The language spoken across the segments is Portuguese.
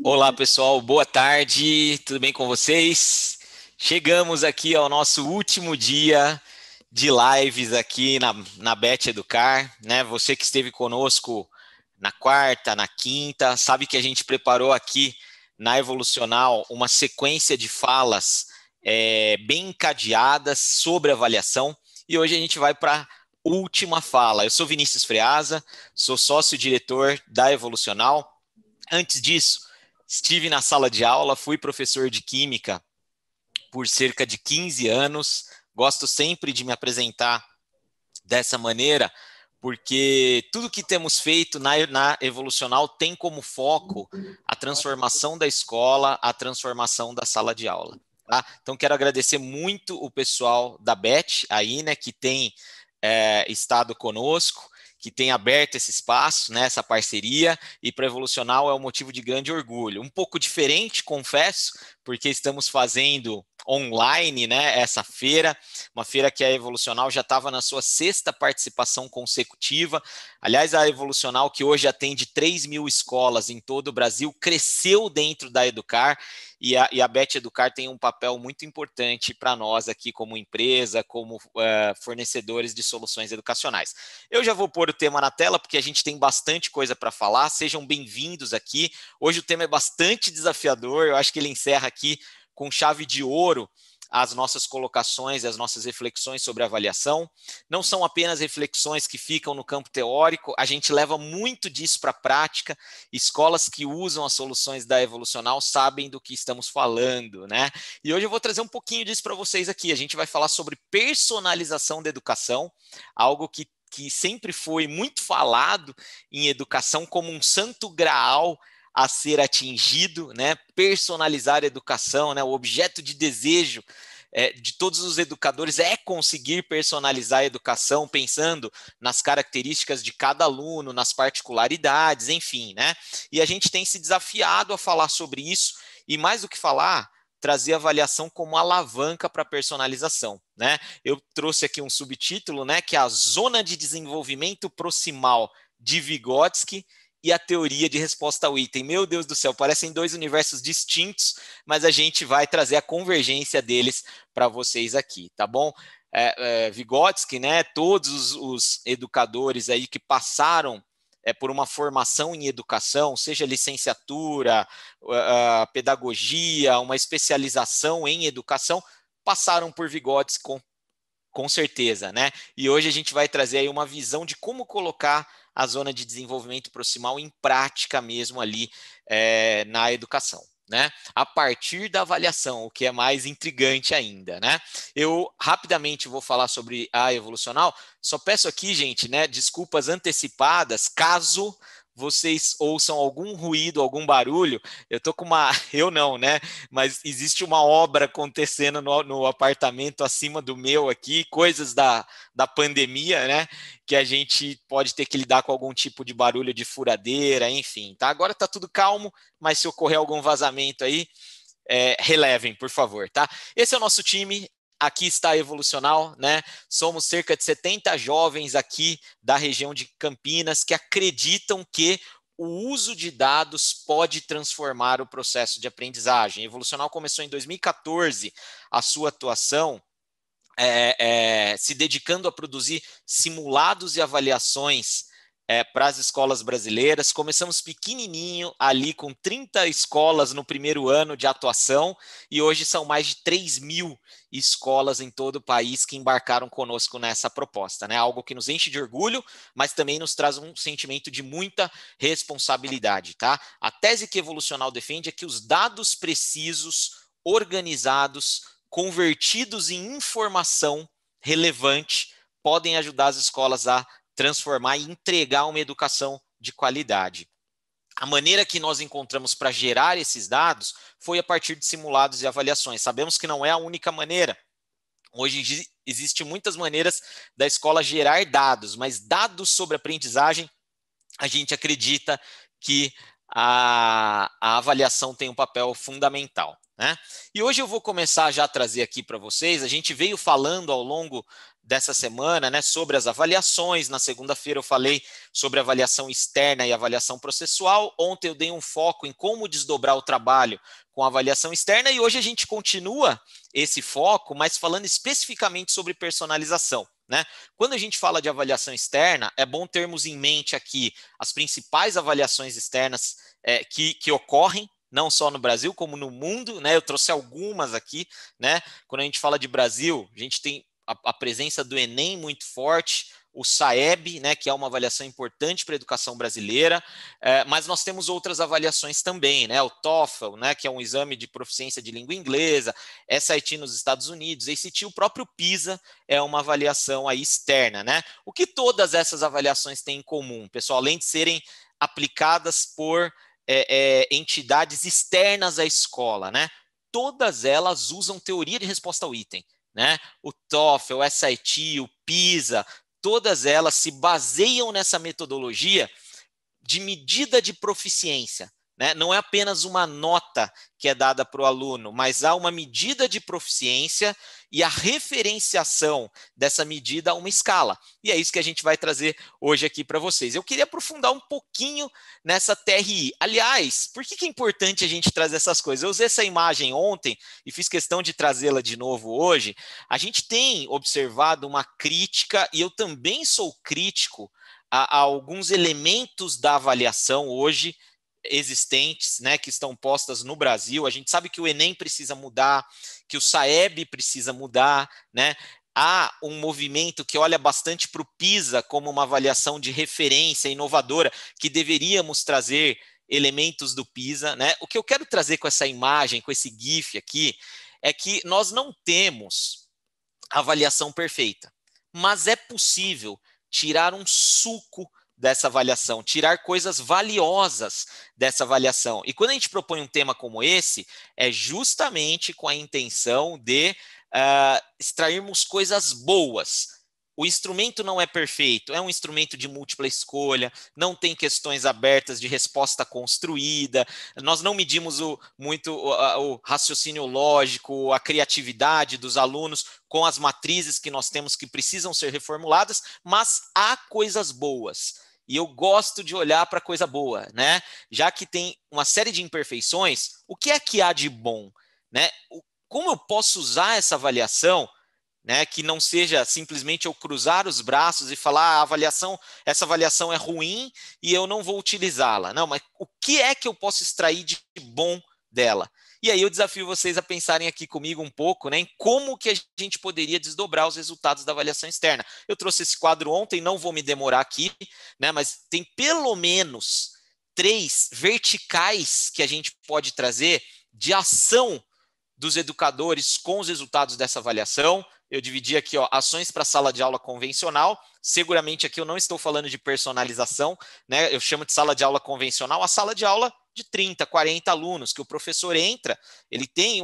Olá, pessoal, boa tarde, tudo bem com vocês? Chegamos aqui ao nosso último dia de lives aqui na Bet Educar, né? Você que esteve conosco na quarta, na quinta, sabe que a gente preparou aqui na Evolucional uma sequência de falas bem encadeadas sobre avaliação e hoje a gente vai para a última fala. Eu sou Vinícius Freasa, sou sócio-diretor da Evolucional. Antes disso, estive na sala de aula, fui professor de química por cerca de 15 anos. Gosto sempre de me apresentar dessa maneira, porque tudo que temos feito na Evolucional tem como foco a transformação da escola, a transformação da sala de aula. Tá? Então, quero agradecer muito o pessoal da BET aí, né, que tem estado conosco, que tem aberto esse espaço, né, essa parceria, e para Evolucional é um motivo de grande orgulho. Um pouco diferente, confesso, porque estamos fazendo online, né, essa feira, uma feira que a Evolucional já estava na sua sexta participação consecutiva. Aliás, a Evolucional, que hoje atende 3.000 escolas em todo o Brasil, cresceu dentro da Educar, e a Bet Educar tem um papel muito importante para nós aqui como empresa, como fornecedores de soluções educacionais. Eu já vou pôr o tema na tela, porque a gente tem bastante coisa para falar. Sejam bem-vindos aqui. Hoje o tema é bastante desafiador, eu acho que ele encerra aqui com chave de ouro as nossas colocações e as nossas reflexões sobre avaliação. Não são apenas reflexões que ficam no campo teórico, a gente leva muito disso para a prática. Escolas que usam as soluções da Evolucional sabem do que estamos falando, né? E hoje eu vou trazer um pouquinho disso para vocês aqui. A gente vai falar sobre personalização da educação, algo que sempre foi muito falado em educação como um santo graal a ser atingido, né? Personalizar a educação, né? O objeto de desejo de todos os educadores é conseguir personalizar a educação, pensando nas características de cada aluno, nas particularidades, enfim, né? E a gente tem se desafiado a falar sobre isso, e mais do que falar, trazer avaliação como alavanca para a personalização, né? Eu trouxe aqui um subtítulo, né, que é a zona de desenvolvimento proximal de Vygotsky e a teoria de resposta ao item. Meu Deus do céu, parecem dois universos distintos, mas a gente vai trazer a convergência deles para vocês aqui, tá bom? Vygotsky, né? Todos os educadores aí que passaram por uma formação em educação, seja licenciatura, pedagogia, uma especialização em educação, passaram por Vygotsky com certeza, né? E hoje a gente vai trazer aí uma visão de como colocar a zona de desenvolvimento proximal em prática mesmo ali na educação, né? A partir da avaliação, o que é mais intrigante ainda, né? Eu rapidamente vou falar sobre a evolucional. Só peço aqui, gente, né? Desculpas antecipadas, caso vocês ouçam algum ruído, algum barulho. Eu tô com uma, eu não, né? Mas existe uma obra acontecendo no apartamento acima do meu aqui, coisas da pandemia, né? Que a gente pode ter que lidar com algum tipo de barulho de furadeira, enfim, tá? Agora tá tudo calmo, mas se ocorrer algum vazamento aí, relevem, por favor, tá? Esse é o nosso time. Aqui está a Evolucional, né? Somos cerca de 70 jovens aqui da região de Campinas que acreditam que o uso de dados pode transformar o processo de aprendizagem. A Evolucional começou em 2014 a sua atuação se dedicando a produzir simulados e avaliações para as escolas brasileiras. Começamos pequenininho, ali com 30 escolas no primeiro ano de atuação, e hoje são mais de 3.000 escolas em todo o país que embarcaram conosco nessa proposta, né? Algo que nos enche de orgulho, mas também nos traz um sentimento de muita responsabilidade, tá? A tese que Evolucional defende é que os dados precisos, organizados, convertidos em informação relevante, podem ajudar as escolas a transformar e entregar uma educação de qualidade. A maneira que nós encontramos para gerar esses dados foi a partir de simulados e avaliações. Sabemos que não é a única maneira. Hoje existem muitas maneiras da escola gerar dados, mas dados sobre aprendizagem, a gente acredita que a avaliação tem um papel fundamental, né? E hoje eu vou começar já a trazer aqui para vocês, a gente veio falando ao longo dessa semana, né, sobre as avaliações. Na segunda-feira eu falei sobre avaliação externa e avaliação processual. Ontem eu dei um foco em como desdobrar o trabalho com a avaliação externa e hoje a gente continua esse foco, mas falando especificamente sobre personalização, né? Quando a gente fala de avaliação externa, é bom termos em mente aqui as principais avaliações externas que ocorrem, não só no Brasil, como no mundo, né? Eu trouxe algumas aqui, né? Quando a gente fala de Brasil, a gente tem a presença do Enem muito forte, o SAEB, né, que é uma avaliação importante para a educação brasileira, mas nós temos outras avaliações também, né, o TOEFL, né, que é um exame de proficiência de língua inglesa, SAT nos Estados Unidos, ACT, o próprio PISA é uma avaliação aí externa, né? O que todas essas avaliações têm em comum, pessoal, além de serem aplicadas por entidades externas à escola, né? Todas elas usam teoria de resposta ao item, né? O TOEFL, o SAT, o PISA, todas elas se baseiam nessa metodologia de medida de proficiência, né? Não é apenas uma nota que é dada para o aluno, mas há uma medida de proficiência e a referenciação dessa medida a uma escala. E é isso que a gente vai trazer hoje aqui para vocês. Eu queria aprofundar um pouquinho nessa TRI. Aliás, por que é importante a gente trazer essas coisas? Eu usei essa imagem ontem e fiz questão de trazê-la de novo hoje. A gente tem observado uma crítica, e eu também sou crítico a alguns elementos da avaliação hoje existentes, né, que estão postas no Brasil. A gente sabe que o Enem precisa mudar, que o SAEB precisa mudar, né? Há um movimento que olha bastante para o PISA como uma avaliação de referência inovadora, que deveríamos trazer elementos do PISA, né? O que eu quero trazer com essa imagem, com esse GIF aqui, é que nós não temos avaliação perfeita, mas é possível tirar um suco dessa avaliação, tirar coisas valiosas dessa avaliação. E quando a gente propõe um tema como esse, é justamente com a intenção de extrairmos coisas boas. O instrumento não é perfeito, é um instrumento de múltipla escolha, não tem questões abertas de resposta construída, nós não medimos muito o raciocínio lógico, a criatividade dos alunos com as matrizes que nós temos que precisam ser reformuladas, mas há coisas boas. E eu gosto de olhar para coisa boa, né? Já que tem uma série de imperfeições, o que é que há de bom, né? Como eu posso usar essa avaliação, né, que não seja simplesmente eu cruzar os braços e falar essa avaliação é ruim e eu não vou utilizá-la. Não, mas o que é que eu posso extrair de bom dela? E aí eu desafio vocês a pensarem aqui comigo um pouco, né, em como que a gente poderia desdobrar os resultados da avaliação externa. Eu trouxe esse quadro ontem, não vou me demorar aqui, né, mas tem pelo menos 3 verticais que a gente pode trazer de ação dos educadores com os resultados dessa avaliação. Eu dividi aqui, ó, ações para sala de aula convencional. Seguramente aqui eu não estou falando de personalização, né? Eu chamo de sala de aula convencional a sala de aula de 30, 40 alunos, que o professor entra, ele tem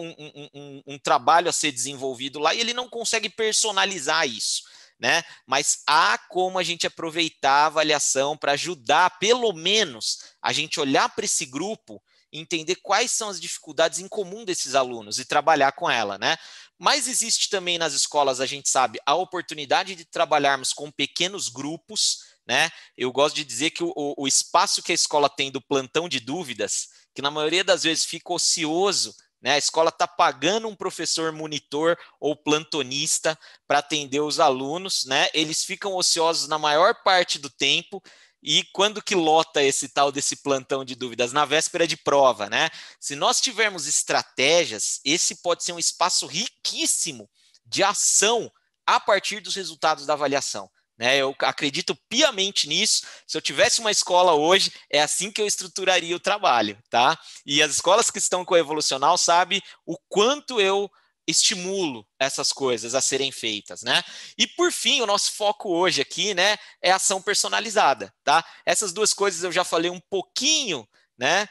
um trabalho a ser desenvolvido lá e ele não consegue personalizar isso, né? Mas há como a gente aproveitar a avaliação para ajudar, pelo menos, a gente olhar para esse grupo, entender quais são as dificuldades em comum desses alunos e trabalhar com ela, né? Mas existe também nas escolas, a gente sabe, a oportunidade de trabalharmos com pequenos grupos, né? Eu gosto de dizer que o espaço que a escola tem do plantão de dúvidas, que na maioria das vezes fica ocioso, né? A escola está pagando um professor monitor ou plantonista para atender os alunos, né? Eles ficam ociosos na maior parte do tempo. E quando que lota esse tal desse plantão de dúvidas? Na véspera de prova, né? Se nós tivermos estratégias, esse pode ser um espaço riquíssimo de ação a partir dos resultados da avaliação, né? Eu acredito piamente nisso. Se eu tivesse uma escola hoje, é assim que eu estruturaria o trabalho, tá? E as escolas que estão com o Evolucional sabem o quanto eu estimulo essas coisas a serem feitas, né? E por fim, o nosso foco hoje aqui, né, é ação personalizada, tá? Essas duas coisas eu já falei um pouquinho, né,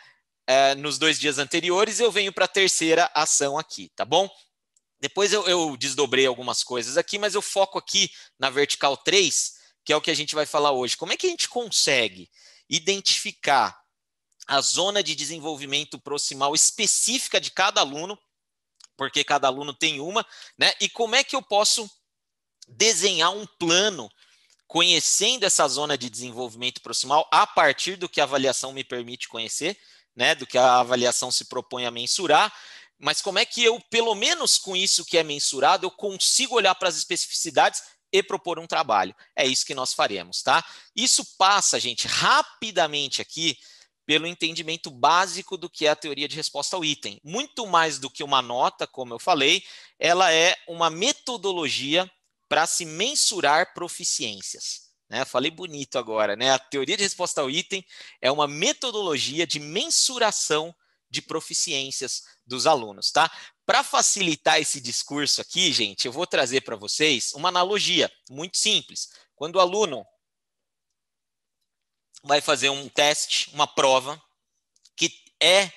nos 2 dias anteriores, eu venho para a terceira ação aqui, tá bom? Depois eu desdobrei algumas coisas aqui, mas eu foco aqui na vertical 3, que é o que a gente vai falar hoje. Como é que a gente consegue identificar a zona de desenvolvimento proximal específica de cada aluno, porque cada aluno tem uma, né? E como é que eu posso desenhar um plano conhecendo essa zona de desenvolvimento proximal a partir do que a avaliação me permite conhecer, né? Do que a avaliação se propõe a mensurar, mas como é que eu, pelo menos com isso que é mensurado, eu consigo olhar para as especificidades e propor um trabalho. É isso que nós faremos, tá? Isso passa, gente, rapidamente aqui pelo entendimento básico do que é a teoria de resposta ao item. Muito mais do que uma nota, como eu falei, ela é uma metodologia para se mensurar proficiências. Né? Falei bonito agora, né? A teoria de resposta ao item é uma metodologia de mensuração de proficiências dos alunos, tá? Para facilitar esse discurso aqui, gente, eu vou trazer para vocês uma analogia muito simples. Quando o aluno vai fazer um teste, uma prova, que é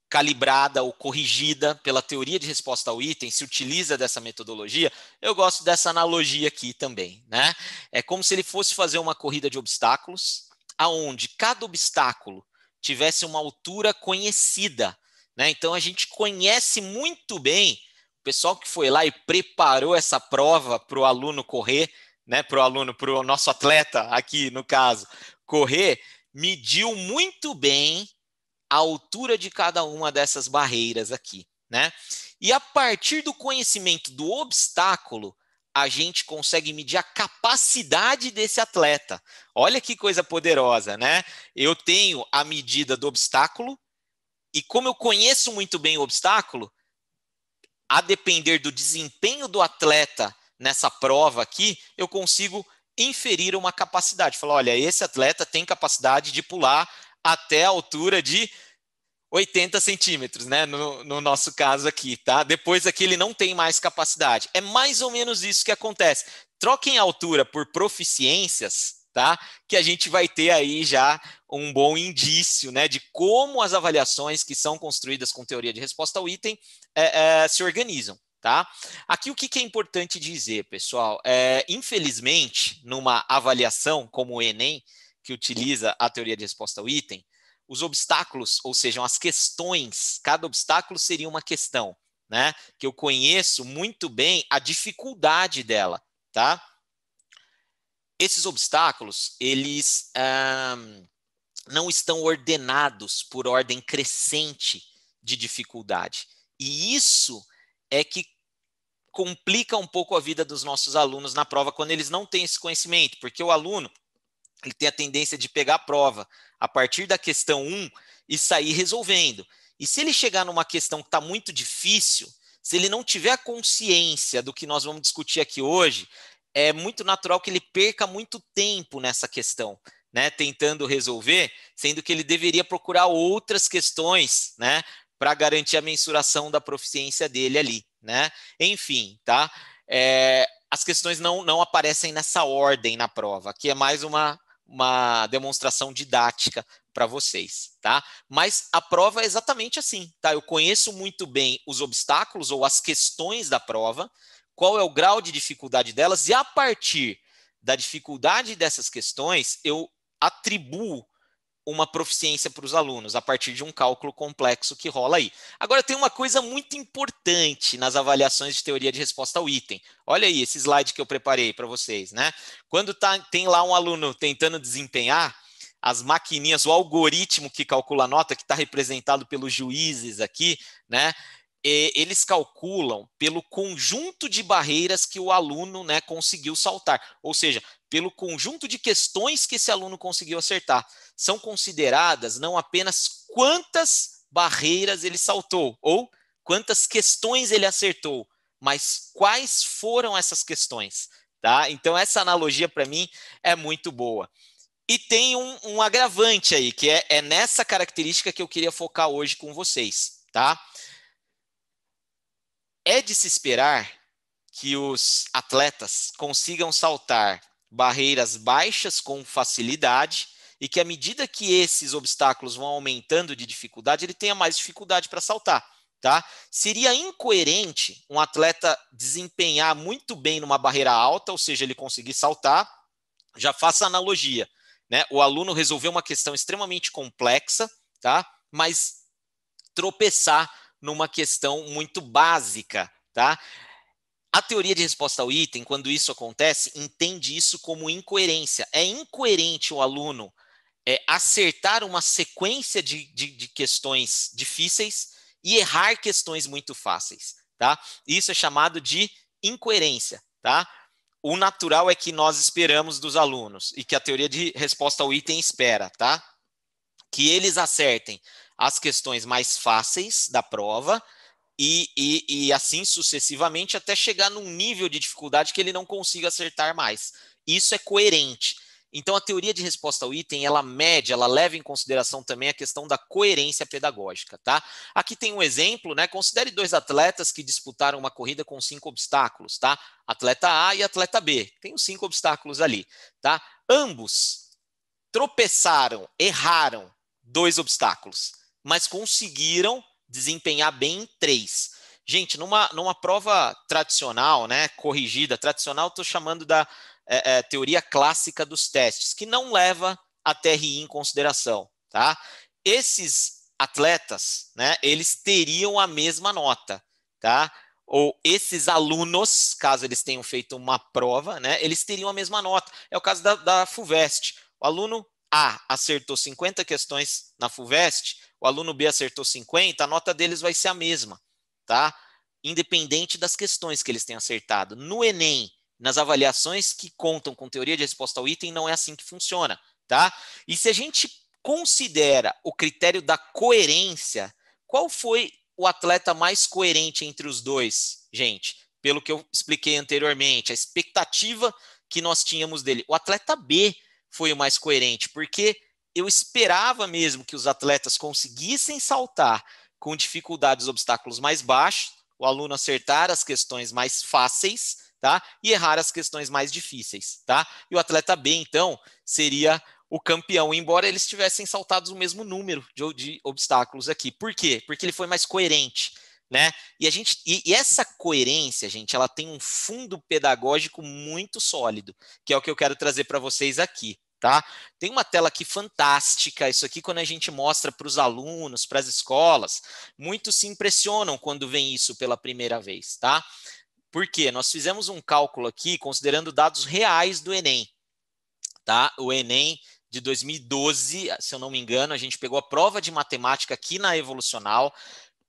calibrada ou corrigida pela teoria de resposta ao item, se utiliza dessa metodologia, eu gosto dessa analogia aqui também, né? É como se ele fosse fazer uma corrida de obstáculos, aonde cada obstáculo tivesse uma altura conhecida, né? Então a gente conhece muito bem o pessoal que foi lá e preparou essa prova para o aluno correr, né? Para o nosso atleta aqui no caso correr, mediu muito bem a altura de cada uma dessas barreiras aqui, né? E a partir do conhecimento do obstáculo, a gente consegue medir a capacidade desse atleta. Olha que coisa poderosa, né? Eu tenho a medida do obstáculo e como eu conheço muito bem o obstáculo, a depender do desempenho do atleta nessa prova aqui, eu consigo inferir uma capacidade. Falar, olha, esse atleta tem capacidade de pular até a altura de 80 centímetros, né? No nosso caso aqui, tá? Depois aqui ele não tem mais capacidade. É mais ou menos isso que acontece. Troquem a altura por proficiências, tá? Que a gente vai ter aí já um bom indício, né? De como as avaliações que são construídas com teoria de resposta ao item se organizam, tá? Aqui o que é importante dizer, pessoal? Infelizmente, numa avaliação como o Enem, que utiliza a teoria de resposta ao item, os obstáculos, ou seja, as questões, cada obstáculo seria uma questão, né? Que eu conheço muito bem a dificuldade dela, tá? Esses obstáculos, eles não estão ordenados por ordem crescente de dificuldade. E isso é que complica um pouco a vida dos nossos alunos na prova quando eles não têm esse conhecimento, porque o aluno ele tem a tendência de pegar a prova a partir da questão 1 e sair resolvendo. E se ele chegar numa questão que está muito difícil, se ele não tiver a consciência do que nós vamos discutir aqui hoje, é muito natural que ele perca muito tempo nessa questão, né, tentando resolver, sendo que ele deveria procurar outras questões, né, para garantir a mensuração da proficiência dele ali, né? Enfim, tá? As questões não aparecem nessa ordem na prova. Aqui é mais uma demonstração didática para vocês, tá? Mas a prova é exatamente assim, tá? Eu conheço muito bem os obstáculos ou as questões da prova, qual é o grau de dificuldade delas, e a partir da dificuldade dessas questões, eu atribuo uma proficiência para os alunos, a partir de um cálculo complexo que rola aí. Agora, tem uma coisa muito importante nas avaliações de teoria de resposta ao item. Olha aí esse slide que eu preparei para vocês, né? Quando tem lá um aluno tentando desempenhar, as maquininhas, o algoritmo que calcula a nota, que está representado pelos juízes aqui, né? Eles calculam pelo conjunto de barreiras que o aluno, né, conseguiu saltar, ou seja, pelo conjunto de questões que esse aluno conseguiu acertar. São consideradas não apenas quantas barreiras ele saltou ou quantas questões ele acertou, mas quais foram essas questões, tá? Então essa analogia para mim é muito boa. E tem um agravante aí, que é nessa característica que eu queria focar hoje com vocês, tá? É de se esperar que os atletas consigam saltar barreiras baixas com facilidade e que à medida que esses obstáculos vão aumentando de dificuldade, ele tenha mais dificuldade para saltar, tá? Seria incoerente um atleta desempenhar muito bem numa barreira alta, ou seja, ele conseguir saltar. Já faça analogia, né? O aluno resolveu uma questão extremamente complexa, tá? Mas tropeçar numa questão muito básica, tá? A teoria de resposta ao item, quando isso acontece, entende isso como incoerência. É incoerente o aluno acertar uma sequência de questões difíceis e errar questões muito fáceis, tá? Isso é chamado de incoerência, tá? O natural é que nós esperamos dos alunos e que a teoria de resposta ao item espera, tá? Que eles acertem as questões mais fáceis da prova e assim sucessivamente até chegar num nível de dificuldade que ele não consiga acertar mais. Isso é coerente. Então, a teoria de resposta ao item, ela mede, ela leva em consideração também a questão da coerência pedagógica, tá? Aqui tem um exemplo, né? Considere dois atletas que disputaram uma corrida com 5 obstáculos, tá? Atleta A e atleta B. Tem os 5 obstáculos ali, tá? Ambos tropeçaram, erraram 2 obstáculos, mas conseguiram desempenhar bem em 3. Gente, numa prova tradicional, né, corrigida, tradicional, estou chamando da teoria clássica dos testes, que não leva a TRI em consideração, tá? Esses atletas, né, eles teriam a mesma nota, tá? Ou esses alunos, caso eles tenham feito uma prova, né, eles teriam a mesma nota. É o caso da FUVEST. O aluno A acertou 50 questões na FUVEST, o aluno B acertou 50, a nota deles vai ser a mesma, tá? Independente das questões que eles tenham acertado. No Enem, nas avaliações que contam com teoria de resposta ao item, não é assim que funciona, tá? E se a gente considera o critério da coerência, qual foi o atleta mais coerente entre os dois, gente? Pelo que eu expliquei anteriormente, a expectativa que nós tínhamos dele. O atleta B foi o mais coerente, porque eu esperava mesmo que os atletas conseguissem saltar com dificuldades, obstáculos mais baixos, o aluno acertar as questões mais fáceis, tá? E errar as questões mais difíceis, tá? E o atleta B, então, seria o campeão, embora eles tivessem saltado o mesmo número de obstáculos aqui. Por quê? Porque ele foi mais coerente, né? E essa coerência, gente, ela tem um fundo pedagógico muito sólido, que é o que eu quero trazer para vocês aqui, tá? Tem uma tela aqui fantástica. Isso aqui, quando a gente mostra para os alunos, para as escolas, muitos se impressionam quando veem isso pela primeira vez, tá? Por quê? Nós fizemos um cálculo aqui considerando dados reais do Enem, tá? O Enem de 2012, se eu não me engano, a gente pegou a prova de matemática aqui na Evolucional.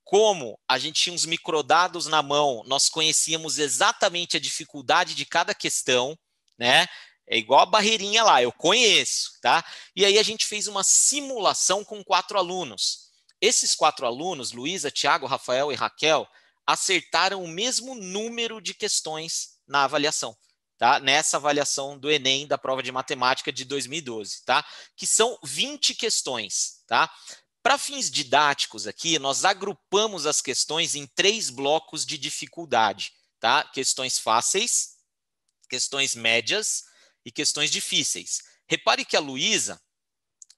Como a gente tinha uns microdados na mão, nós conhecíamos exatamente a dificuldade de cada questão, né? É igual a barreirinha lá, eu conheço, tá? E aí a gente fez uma simulação com 4 alunos. Esses 4 alunos, Luísa, Tiago, Rafael e Raquel, acertaram o mesmo número de questões na avaliação, tá? Nessa avaliação do Enem, da prova de matemática de 2012, tá? Que são 20 questões, tá? Para fins didáticos aqui, nós agrupamos as questões em 3 blocos de dificuldade, tá? Questões fáceis, questões médias e questões difíceis. Repare que a Luísa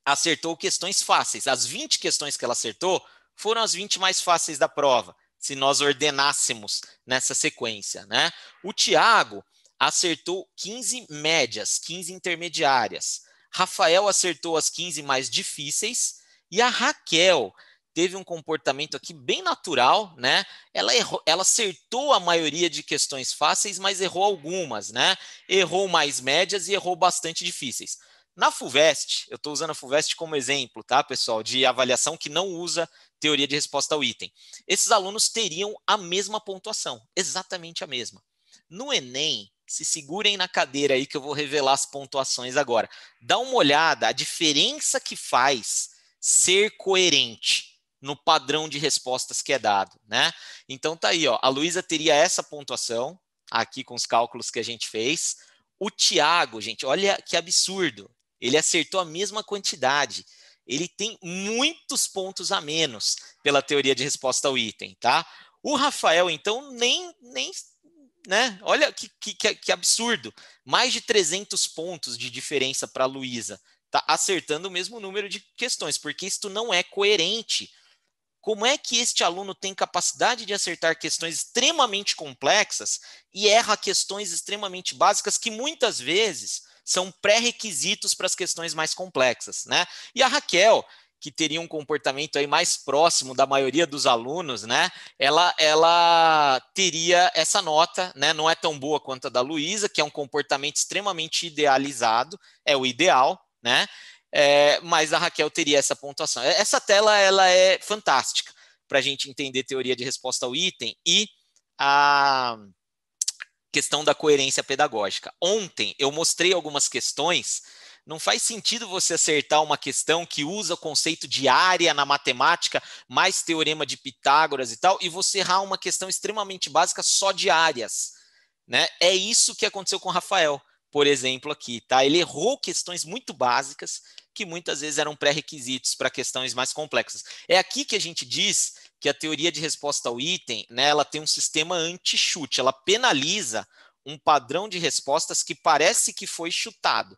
acertou questões fáceis. As 20 questões que ela acertou foram as 20 mais fáceis da prova, se nós ordenássemos nessa sequência, né? O Tiago acertou 15 médias, 15 intermediárias. Rafael acertou as 15 mais difíceis e a Raquel teve um comportamento aqui bem natural, né? Ela acertou a maioria de questões fáceis, mas errou algumas, né? Errou mais médias e errou bastante difíceis. Na FUVEST, eu estou usando a FUVEST como exemplo, tá, pessoal, de avaliação que não usa teoria de resposta ao item. Esses alunos teriam a mesma pontuação, exatamente a mesma. No Enem, se segurem na cadeira aí que eu vou revelar as pontuações agora. Dá uma olhada, a diferença que faz ser coerente no padrão de respostas que é dado, né? Então tá aí, ó, a Luísa teria essa pontuação aqui com os cálculos que a gente fez. O Tiago, gente, olha que absurdo. Ele acertou a mesma quantidade. Ele tem muitos pontos a menos pela teoria de resposta ao item, tá? O Rafael, então, nem né? Olha que absurdo. Mais de 300 pontos de diferença para a Luísa. Tá acertando o mesmo número de questões, porque isto não é coerente. Como é que este aluno tem capacidade de acertar questões extremamente complexas e erra questões extremamente básicas que muitas vezes são pré-requisitos para as questões mais complexas, né? E a Raquel, que teria um comportamento aí mais próximo da maioria dos alunos, né? Ela teria essa nota, né? Não é tão boa quanto a da Luísa, que é um comportamento extremamente idealizado, é o ideal, né? Mas a Raquel teria essa pontuação. Essa tela ela é fantástica para a gente entender teoria de resposta ao item e a questão da coerência pedagógica. Ontem eu mostrei algumas questões. Não faz sentido você acertar uma questão que usa o conceito de área na matemática, mais teorema de Pitágoras e tal, e você errar uma questão extremamente básica só de áreas, né? É isso que aconteceu com o Rafael, por exemplo, aqui, tá? Ele errou questões muito básicas que muitas vezes eram pré-requisitos para questões mais complexas. É aqui que a gente diz que a teoria de resposta ao item, né, ela tem um sistema anti-chute, ela penaliza um padrão de respostas que parece que foi chutado.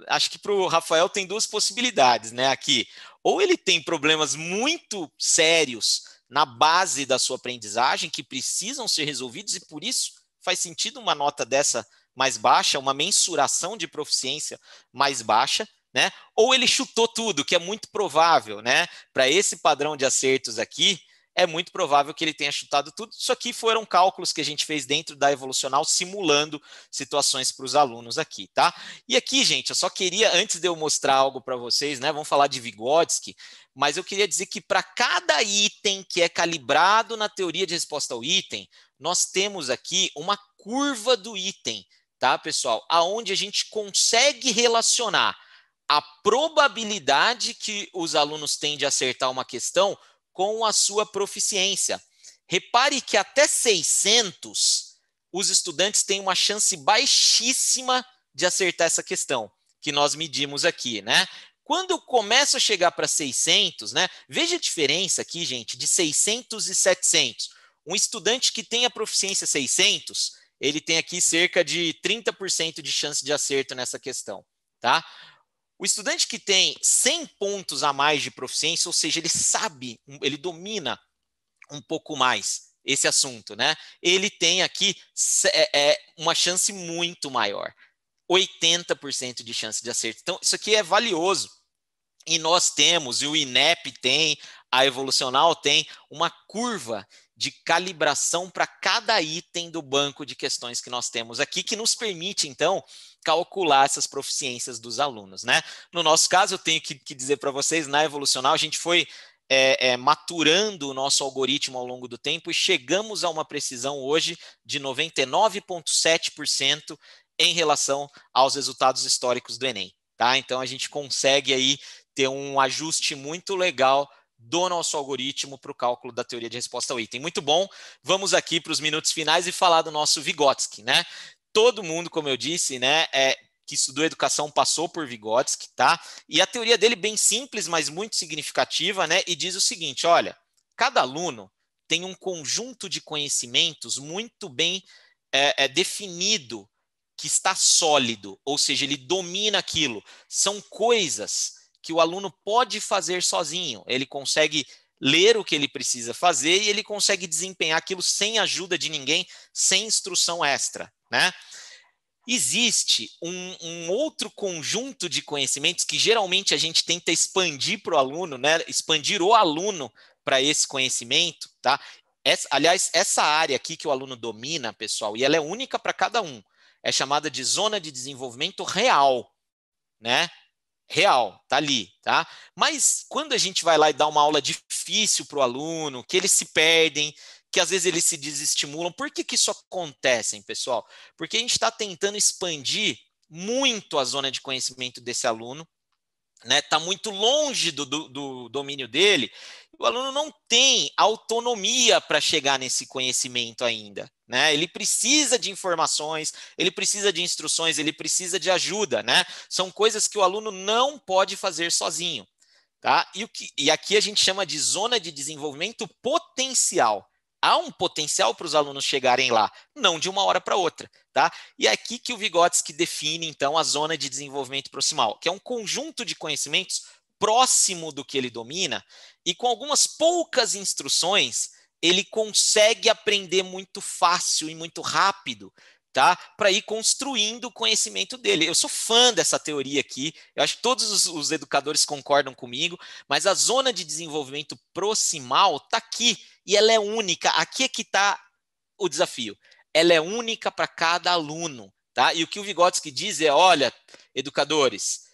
Acho que para o Rafael tem duas possibilidades, né? Aqui, ou ele tem problemas muito sérios na base da sua aprendizagem que precisam ser resolvidos e por isso faz sentido uma nota dessa mais baixa, uma mensuração de proficiência mais baixa, né? Ou ele chutou tudo, que é muito provável, né? Para esse padrão de acertos aqui, é muito provável que ele tenha chutado tudo. Isso aqui foram cálculos que a gente fez dentro da Evolucional, simulando situações para os alunos aqui, tá? E aqui, gente, eu só queria, antes de eu mostrar algo para vocês, né? Vamos falar de Vygotsky, mas eu queria dizer que para cada item que é calibrado na teoria de resposta ao item, nós temos aqui uma curva do item, tá, pessoal? Aonde a gente consegue relacionar a probabilidade que os alunos têm de acertar uma questão com a sua proficiência. Repare que até 600, os estudantes têm uma chance baixíssima de acertar essa questão, que nós medimos aqui, né? Quando eu começo a chegar para 600, né? Veja a diferença aqui, gente, de 600 e 700. Um estudante que tem a proficiência 600, ele tem aqui cerca de 30% de chance de acerto nessa questão, tá? O estudante que tem 100 pontos a mais de proficiência, ou seja, ele sabe, ele domina um pouco mais esse assunto, né? Ele tem aqui uma chance muito maior, 80% de chance de acerto. Então, isso aqui é valioso. E nós temos, e o INEP tem, a Evolucional tem, uma curva de calibração para cada item do banco de questões que nós temos aqui, que nos permite, então, calcular essas proficiências dos alunos, né? No nosso caso, eu tenho que dizer para vocês, na Evolucional, a gente foi maturando o nosso algoritmo ao longo do tempo e chegamos a uma precisão hoje de 99,7% em relação aos resultados históricos do Enem, tá? Então, a gente consegue aí ter um ajuste muito legal do nosso algoritmo para o cálculo da teoria de resposta ao item. Muito bom. Vamos aqui para os minutos finais e falar do nosso Vygotsky, né? Todo mundo, como eu disse, né, que estudou educação passou por Vygotsky, tá? E a teoria dele bem simples, mas muito significativa, né? E diz o seguinte, olha, cada aluno tem um conjunto de conhecimentos muito bem definido, que está sólido, ou seja, ele domina aquilo. São coisas que o aluno pode fazer sozinho. Ele consegue ler o que ele precisa fazer e ele consegue desempenhar aquilo sem ajuda de ninguém, sem instrução extra, né? Existe um outro conjunto de conhecimentos que geralmente a gente tenta expandir para o aluno, né? Expandir o aluno para esse conhecimento, tá? Aliás, essa área aqui que o aluno domina, pessoal, e ela é única para cada um, é chamada de zona de desenvolvimento real, né? Real, tá ali, tá? Mas quando a gente vai lá e dá uma aula difícil para o aluno, que eles se perdem, que às vezes eles se desestimulam, por que isso acontece, pessoal? Porque a gente está tentando expandir muito a zona de conhecimento desse aluno, né? Está muito longe do domínio dele, o aluno não tem autonomia para chegar nesse conhecimento ainda, né? Ele precisa de informações, ele precisa de instruções, ele precisa de ajuda, né? São coisas que o aluno não pode fazer sozinho, tá? E aqui a gente chama de zona de desenvolvimento potencial. Há um potencial para os alunos chegarem lá, não de uma hora para outra, tá? E é aqui que o Vygotsky define, então, a zona de desenvolvimento proximal, que é um conjunto de conhecimentos próximo do que ele domina e com algumas poucas instruções, ele consegue aprender muito fácil e muito rápido tá? Para ir construindo o conhecimento dele. Eu sou fã dessa teoria aqui, eu acho que todos os educadores concordam comigo, mas a zona de desenvolvimento proximal está aqui e ela é única. Aqui é que está o desafio. Ela é única para cada aluno, tá? E o que o Vygotsky diz é, olha, educadores,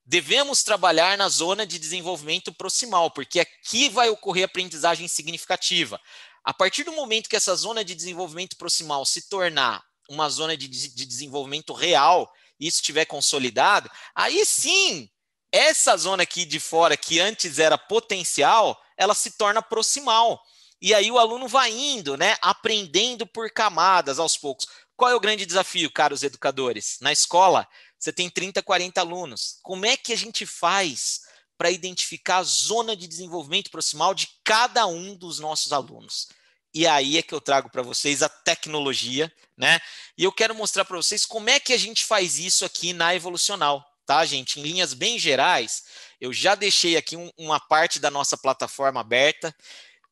devemos trabalhar na zona de desenvolvimento proximal, porque aqui vai ocorrer aprendizagem significativa. A partir do momento que essa zona de desenvolvimento proximal se tornar uma zona de desenvolvimento real, e isso estiver consolidado, aí sim, essa zona aqui de fora, que antes era potencial, ela se torna proximal. E aí o aluno vai indo, né, aprendendo por camadas aos poucos. Qual é o grande desafio, caros educadores? Na escola, você tem 30, 40 alunos. Como é que a gente faz para identificar a zona de desenvolvimento proximal de cada um dos nossos alunos? E aí é que eu trago para vocês a tecnologia, né? E eu quero mostrar para vocês como é que a gente faz isso aqui na Evolucional, tá, gente? Em linhas bem gerais, eu já deixei aqui uma parte da nossa plataforma aberta.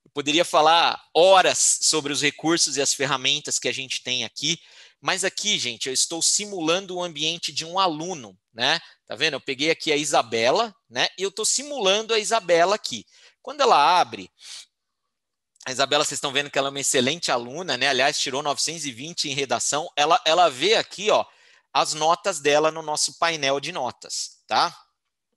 Eu poderia falar horas sobre os recursos e as ferramentas que a gente tem aqui, mas aqui, gente, eu estou simulando o ambiente de um aluno, né? Tá vendo? Eu peguei aqui a Isabela, né? E eu estou simulando a Isabela aqui. Quando ela abre, a Isabela, vocês estão vendo que ela é uma excelente aluna, né? Aliás, tirou 920 em redação. Ela vê aqui, ó, as notas dela no nosso painel de notas, tá?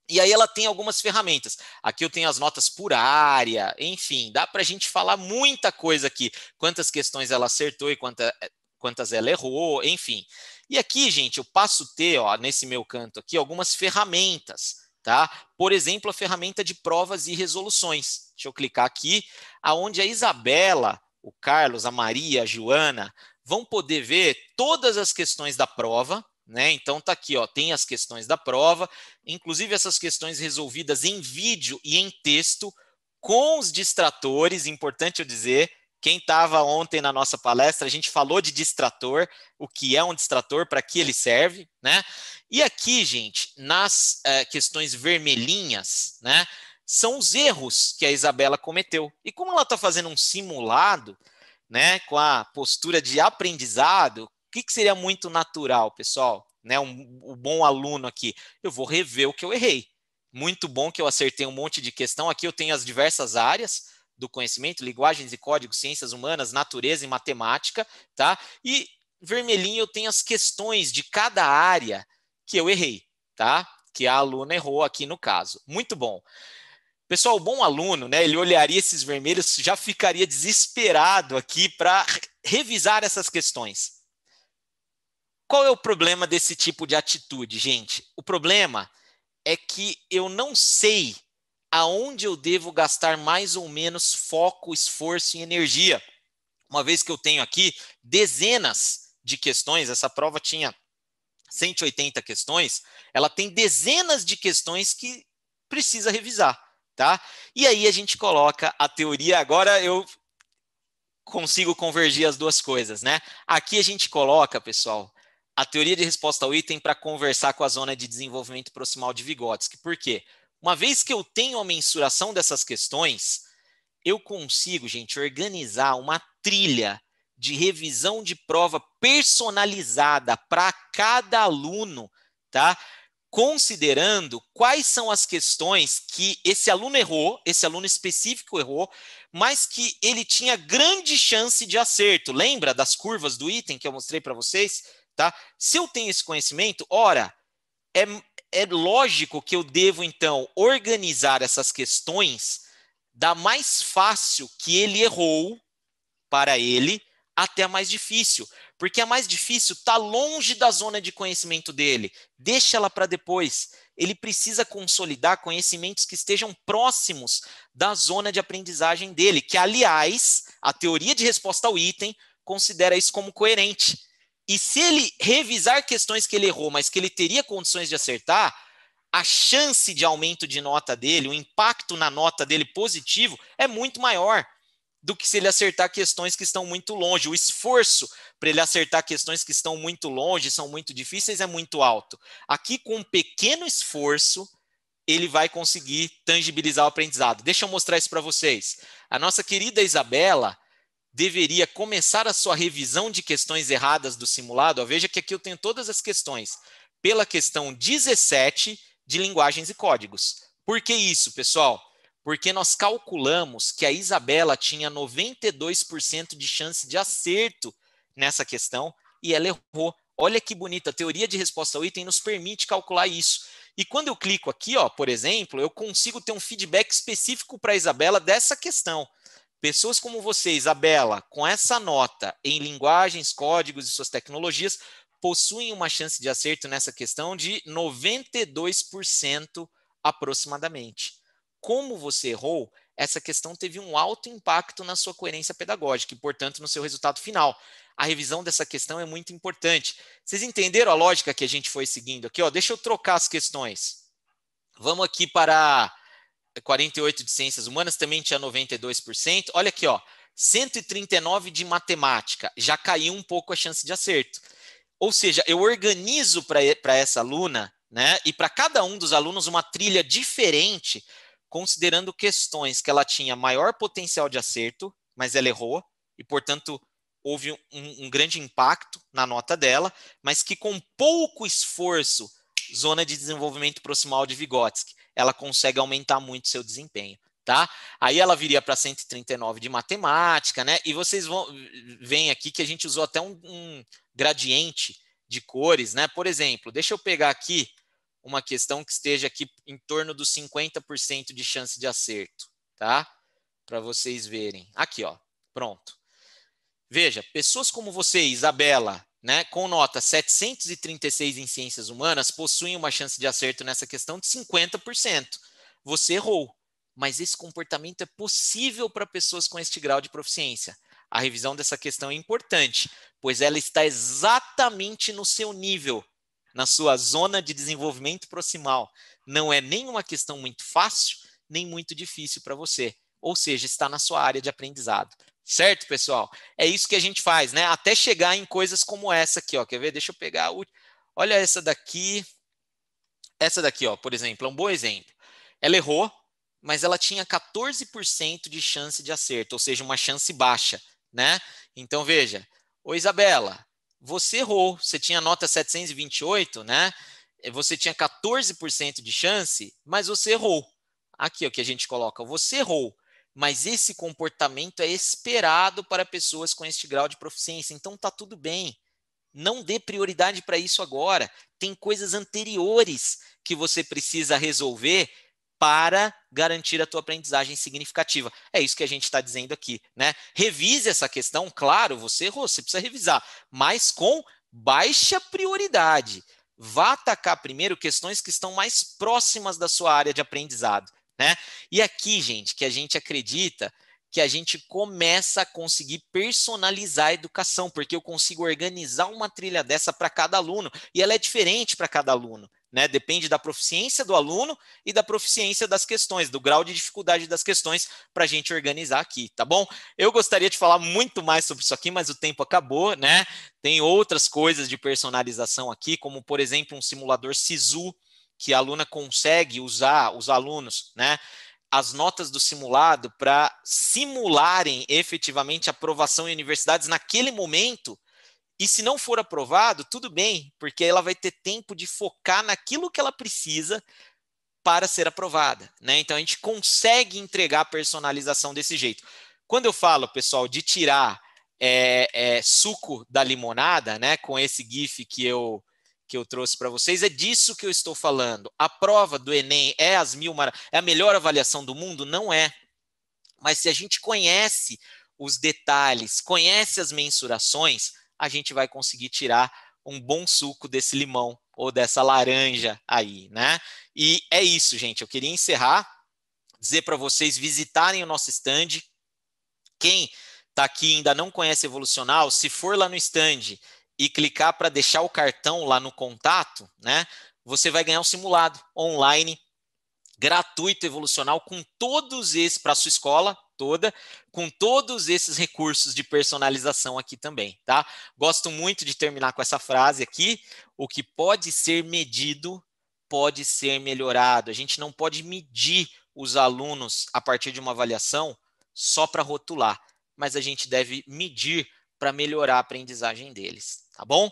E aí ela tem algumas ferramentas. Aqui eu tenho as notas por área, enfim, dá para a gente falar muita coisa aqui. Quantas questões ela acertou e quantas ela errou, enfim. E aqui, gente, eu passo a ter, ó, nesse meu canto aqui, algumas ferramentas, tá? Por exemplo, a ferramenta de provas e resoluções. Deixa eu clicar aqui, aonde a Isabela, o Carlos, a Maria, a Joana, vão poder ver todas as questões da prova, né? Então tá aqui, ó, tem as questões da prova, inclusive essas questões resolvidas em vídeo e em texto, com os distratores, importante eu dizer, quem estava ontem na nossa palestra, a gente falou de distrator, o que é um distrator, para que ele serve, né? E aqui, gente, nas questões vermelhinhas, né, são os erros que a Isabela cometeu. E como ela está fazendo um simulado, né, com a postura de aprendizado, o que seria muito natural, pessoal? Né, o bom aluno aqui, eu vou rever o que eu errei. Muito bom que eu acertei um monte de questão. Aqui eu tenho as diversas áreas do conhecimento, linguagens e códigos, ciências humanas, natureza e matemática, tá? E vermelhinho eu tenho as questões de cada área que eu errei, tá? Que a aluna errou aqui no caso. Muito bom. Pessoal, o bom aluno, né, ele olharia esses vermelhos, já ficaria desesperado aqui para revisar essas questões. Qual é o problema desse tipo de atitude, gente? O problema é que eu não sei aonde eu devo gastar mais ou menos foco, esforço e energia. Uma vez que eu tenho aqui dezenas de questões, essa prova tinha 180 questões, ela tem dezenas de questões que precisa revisar, tá? E aí a gente coloca a teoria, agora eu consigo convergir as duas coisas, né? Aqui a gente coloca, pessoal, a teoria de resposta ao item para conversar com a zona de desenvolvimento proximal de Vygotsky. Por quê? Uma vez que eu tenho a mensuração dessas questões, eu consigo, gente, organizar uma trilha de revisão de prova personalizada para cada aluno, tá? Considerando quais são as questões que esse aluno errou, esse aluno específico errou, mas que ele tinha grande chance de acerto. Lembra das curvas do item que eu mostrei para vocês? Tá? Se eu tenho esse conhecimento, ora, é lógico que eu devo, então, organizar essas questões da mais fácil que ele errou para ele até a mais difícil. Porque a mais difícil está longe da zona de conhecimento dele. Deixa ela para depois. Ele precisa consolidar conhecimentos que estejam próximos da zona de aprendizagem dele, que, aliás, a teoria de resposta ao item considera isso como coerente. E se ele revisar questões que ele errou, mas que ele teria condições de acertar, a chance de aumento de nota dele, o impacto na nota dele positivo é muito maior do que se ele acertar questões que estão muito longe. O esforço para ele acertar questões que estão muito longe, são muito difíceis, é muito alto. Aqui, com um pequeno esforço, ele vai conseguir tangibilizar o aprendizado. Deixa eu mostrar isso para vocês. A nossa querida Isabela, deveria começar a sua revisão de questões erradas do simulado. Ó, veja que aqui eu tenho todas as questões pela questão 17 de linguagens e códigos. Por que isso, pessoal? Porque nós calculamos que a Isabela tinha 92% de chance de acerto nessa questão e ela errou. Olha que bonita, a teoria de resposta ao item nos permite calcular isso. E quando eu clico aqui, ó, por exemplo, eu consigo ter um feedback específico para a Isabela dessa questão. Pessoas como você, Isabela, com essa nota em linguagens, códigos e suas tecnologias, possuem uma chance de acerto nessa questão de 92% aproximadamente. Como você errou, essa questão teve um alto impacto na sua coerência pedagógica e, portanto, no seu resultado final. A revisão dessa questão é muito importante. Vocês entenderam a lógica que a gente foi seguindo aqui? Ó, deixa eu trocar as questões. Vamos aqui para 48 de ciências humanas, também tinha 92%. Olha aqui, ó, 139 de matemática, já caiu um pouco a chance de acerto. Ou seja, eu organizo para essa aluna, né, e para cada um dos alunos uma trilha diferente, considerando questões que ela tinha maior potencial de acerto, mas ela errou, e, portanto, houve um grande impacto na nota dela, mas que com pouco esforço, zona de desenvolvimento proximal de Vygotsky, ela consegue aumentar muito seu desempenho, tá? Aí ela viria para 139 de matemática, né? E vocês veem aqui que a gente usou até um gradiente de cores, né? Por exemplo, deixa eu pegar aqui uma questão que esteja aqui em torno dos 50% de chance de acerto, tá? Para vocês verem. Aqui, ó. Pronto. Veja, pessoas como você, Isabela, né, com nota 736 em ciências humanas, possuem uma chance de acerto nessa questão de 50%. Você errou, mas esse comportamento é possível para pessoas com este grau de proficiência. A revisão dessa questão é importante, pois ela está exatamente no seu nível, na sua zona de desenvolvimento proximal. Não é nem uma questão muito fácil, nem muito difícil para você. Ou seja, está na sua área de aprendizado. Certo, pessoal? É isso que a gente faz, né? Até chegar em coisas como essa aqui, ó. Quer ver? Deixa eu pegar. Olha essa daqui. Essa daqui, ó, por exemplo, é um bom exemplo. Ela errou, mas ela tinha 14% de chance de acerto, ou seja, uma chance baixa, né? Então, veja. Ô, Isabela, você errou. Você tinha nota 728, né? Você tinha 14% de chance, mas você errou. Aqui é o que a gente coloca. Você errou. Mas esse comportamento é esperado para pessoas com este grau de proficiência. Então tá tudo bem. Não dê prioridade para isso agora. Tem coisas anteriores que você precisa resolver para garantir a tua aprendizagem significativa. É isso que a gente está dizendo aqui, né? Revise essa questão, claro, você errou, você precisa revisar, mas com baixa prioridade. Vá atacar primeiro questões que estão mais próximas da sua área de aprendizado, né? E aqui, gente, que a gente acredita que a gente começa a conseguir personalizar a educação, porque eu consigo organizar uma trilha dessa para cada aluno, e ela é diferente para cada aluno, né? Depende da proficiência do aluno e da proficiência das questões, do grau de dificuldade das questões, para a gente organizar aqui, tá bom? Eu gostaria de falar muito mais sobre isso aqui, mas o tempo acabou, né? Tem outras coisas de personalização aqui, como, por exemplo, um simulador SISU, que a aluna consegue usar, os alunos, né? As notas do simulado para simularem efetivamente a aprovação em universidades naquele momento. E se não for aprovado, tudo bem, porque ela vai ter tempo de focar naquilo que ela precisa para ser aprovada, né? Então a gente consegue entregar a personalização desse jeito. Quando eu falo, pessoal, de tirar suco da limonada, né? Com esse GIF que eu trouxe para vocês, é disso que eu estou falando. A prova do Enem é é a melhor avaliação do mundo? Não é. Mas se a gente conhece os detalhes, conhece as mensurações, a gente vai conseguir tirar um bom suco desse limão ou dessa laranja aí, né? E é isso, gente. Eu queria encerrar, dizer para vocês visitarem o nosso stand. Quem está aqui e ainda não conhece Evolucional, se for lá no stand e clicar para deixar o cartão lá no contato, né? Você vai ganhar um simulado online gratuito Evolucional com todos esses para a sua escola toda, com todos esses recursos de personalização aqui também, tá? Gosto muito de terminar com essa frase aqui: o que pode ser medido pode ser melhorado. A gente não pode medir os alunos a partir de uma avaliação só para rotular. mas a gente deve medir para melhorar a aprendizagem deles, tá bom?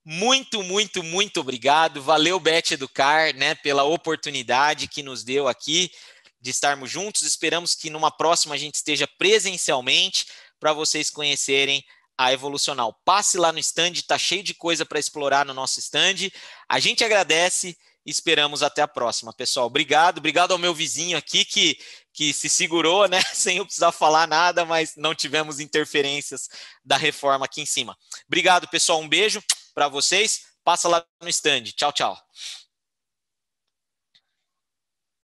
Muito, muito, muito obrigado. Valeu, Bet Educar, né, pela oportunidade que nos deu aqui de estarmos juntos. Esperamos que numa próxima a gente esteja presencialmente para vocês conhecerem a Evolucional. Passe lá no stand, está cheio de coisa para explorar no nosso stand. A gente agradece e esperamos até a próxima, pessoal. Obrigado, obrigado ao meu vizinho aqui que se segurou, né, sem eu precisar falar nada, mas não tivemos interferências da reforma aqui em cima. Obrigado, pessoal. Um beijo para vocês. Passa lá no stand. Tchau, tchau.